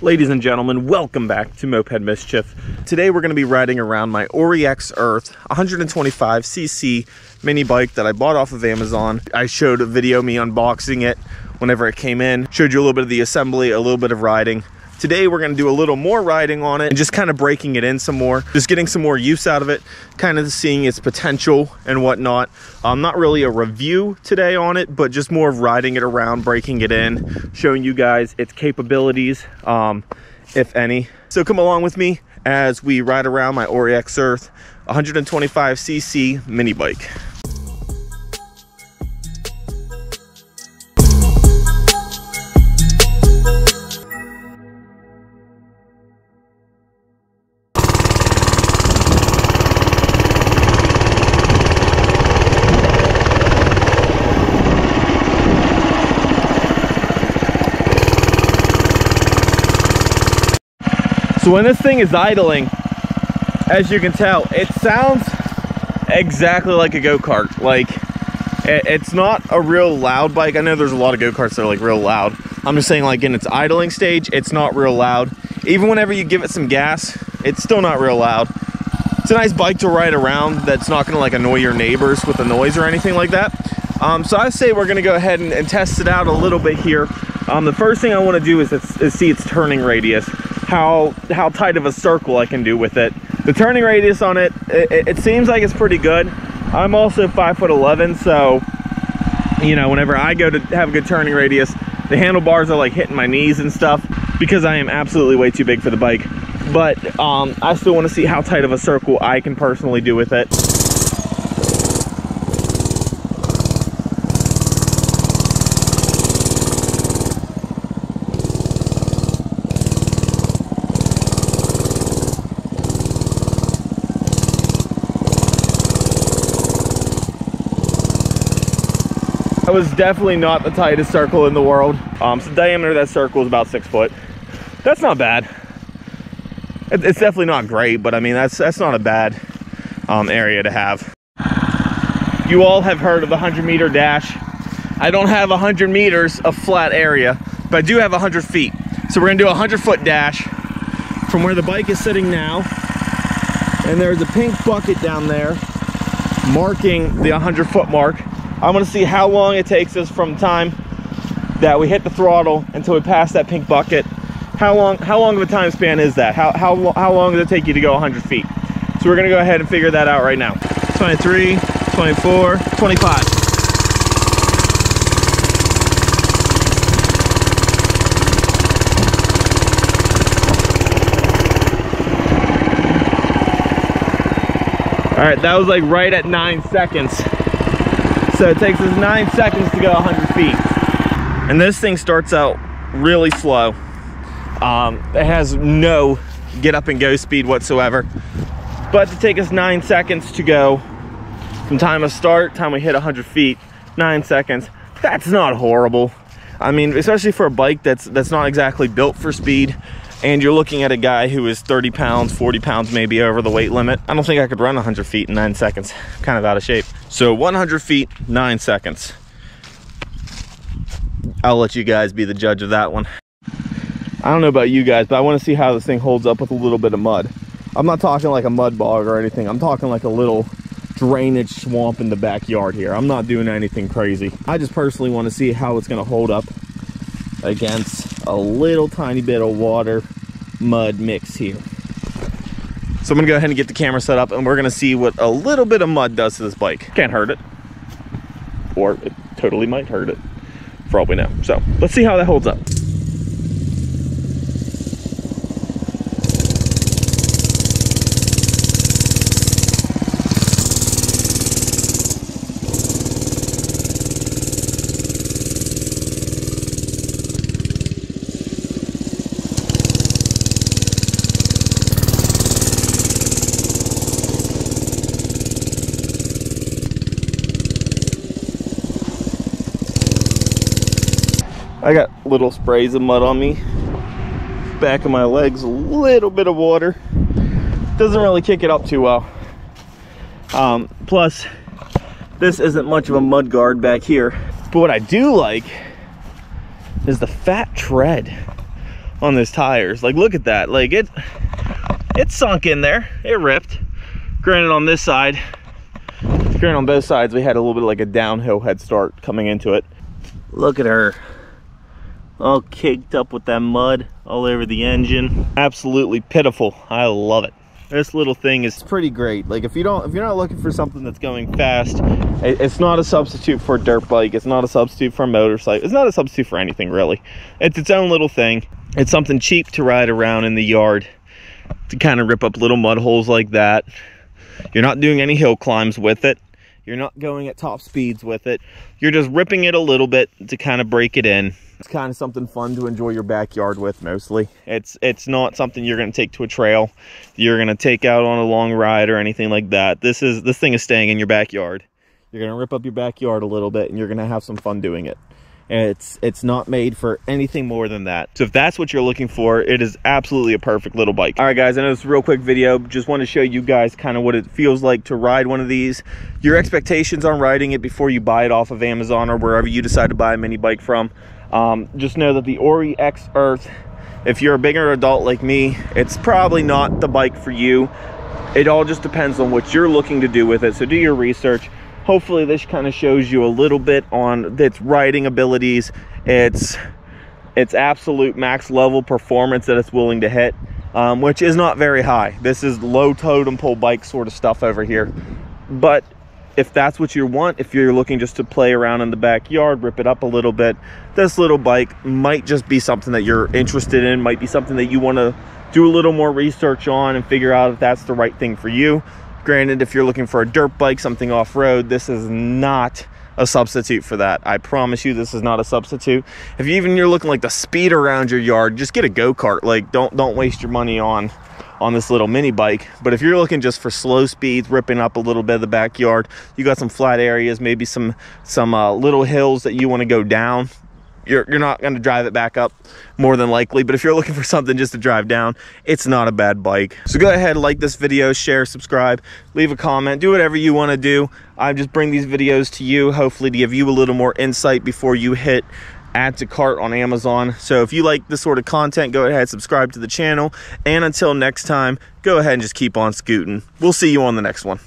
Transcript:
Ladies and gentlemen, welcome back to Moped Mischief. Today we're going to be riding around my Oryx Earth 125cc mini bike that I bought off of Amazon. I showed a video me unboxing it whenever it came in, showed you a little bit of the assembly, a little bit of riding. Today we're going to do a little more riding on it and just kind of breaking it in some more, just getting some more use out of it, kind of seeing its potential and whatnot. Not really a review today on it, but just more of riding it around, breaking it in, showing you guys its capabilities, if any. So come along with me as we ride around my Oryx Earth 125cc mini bike. So when this thing is idling, as you can tell, it sounds exactly like a go-kart. Like, it's not a real loud bike. I know there's a lot of go-karts that are like real loud. I'm just saying, like, in its idling stage, it's not real loud. Even whenever you give it some gas, it's still not real loud. It's a nice bike to ride around that's not gonna like annoy your neighbors with the noise or anything like that. So I say we're gonna go ahead and test it out a little bit here. The first thing I wanna do is see its turning radius. How tight of a circle I can do with it. The turning radius on it, it seems like it's pretty good. I'm also 5'11", so you know, whenever I go to have a good turning radius, the handlebars are like hitting my knees and stuff because I am absolutely way too big for the bike. But I still want to see how tight of a circle I can personally do with it. That was definitely not the tightest circle in the world. So the diameter of that circle is about 6 foot. That's not bad. It's definitely not great, but I mean, that's not a bad area to have. You all have heard of the 100-meter dash. I don't have 100 meters of flat area, but I do have 100 feet. So we're gonna do a 100-foot dash from where the bike is sitting now. And there's a pink bucket down there marking the 100-foot mark. I want to see how long it takes us from time that we hit the throttle until we pass that pink bucket. How long of a time span is that? How long does it take you to go 100 feet? So we're going to go ahead and figure that out right now. 23, 24, 25. All right, that was like right at 9 seconds. So it takes us 9 seconds to go 100 feet. And this thing starts out really slow. It has no get up and go speed whatsoever. But to take us 9 seconds to go from time of start, time we hit 100 feet, 9 seconds, that's not horrible. I mean, especially for a bike that's not exactly built for speed, and you're looking at a guy who is 30 pounds, 40 pounds maybe over the weight limit. I don't think I could run 100 feet in 9 seconds. I'm kind of out of shape. So 100 feet, 9 seconds. I'll let you guys be the judge of that one. I don't know about you guys, but I want to see how this thing holds up with a little bit of mud. I'm not talking like a mud bog or anything. I'm talking like a little drainage swamp in the backyard here. I'm not doing anything crazy. I just personally want to see how it's going to hold up against a little tiny bit of water mud mix here. So I'm gonna go ahead and get the camera set up and we're gonna see what a little bit of mud does to this bike. Can't hurt it, or it totally might hurt it for all we know. So let's see how that holds up. I got little sprays of mud on me. Back of my legs, a little bit of water. Doesn't really kick it up too well. Plus, this isn't much of a mud guard back here. But what I do like is the fat tread on those tires. Like, look at that. Like, it sunk in there. It ripped. Granted, on this side, granted on both sides, we had a little bit of like a downhill head start coming into it. Look at her, all caked up with that mud all over the engine. Absolutely pitiful. I love it. This little thing is pretty great. Like, if you're not looking for something that's going fast, it's not a substitute for a dirt bike. It's not a substitute for a motorcycle. It's not a substitute for anything, really. It's its own little thing. It's something cheap to ride around in the yard to kind of rip up little mud holes like that. You're not doing any hill climbs with it. You're not going at top speeds with it. You're just ripping it a little bit to kind of break it in. It's kind of something fun to enjoy your backyard with, mostly. It's not something you're going to take to a trail. You're going to take out on a long ride or anything like that. This thing is staying in your backyard. You're going to rip up your backyard a little bit, and you're going to have some fun doing it. It's not made for anything more than that. So if that's what you're looking for, it is absolutely a perfect little bike. All right, guys, I know it's a real quick video. Just want to show you guys kind of what it feels like to ride one of these. Your expectations on riding it before you buy it off of Amazon or wherever you decide to buy a mini bike from. Just know that the Ori X Earth, if you're a bigger adult like me, it's probably not the bike for you. It all just depends on what you're looking to do with it. So do your research. Hopefully this kind of shows you a little bit on its riding abilities, its absolute max level performance that it's willing to hit, which is not very high. This is low totem pole bike sort of stuff over here. But if that's what you want, if you're looking just to play around in the backyard, rip it up a little bit, this little bike might just be something that you're interested in, might be something that you want to do a little more research on and figure out if that's the right thing for you. Granted, if you're looking for a dirt bike, something off-road, this is not a substitute for that. I promise you, this is not a substitute. If you're looking like to speed around your yard, just get a go-kart. Like, don't waste your money on this little mini bike. But if you're looking just for slow speeds, ripping up a little bit of the backyard, you got some flat areas, maybe some little hills that you want to go down. You're not going to drive it back up, more than likely. But if you're looking for something just to drive down, it's not a bad bike. So go ahead, like this video, share, subscribe, leave a comment, do whatever you want to do. I just bring these videos to you, hopefully to give you a little more insight before you hit add to cart on Amazon. So if you like this sort of content, go ahead, subscribe to the channel. And until next time, go ahead and just keep on scooting. We'll see you on the next one.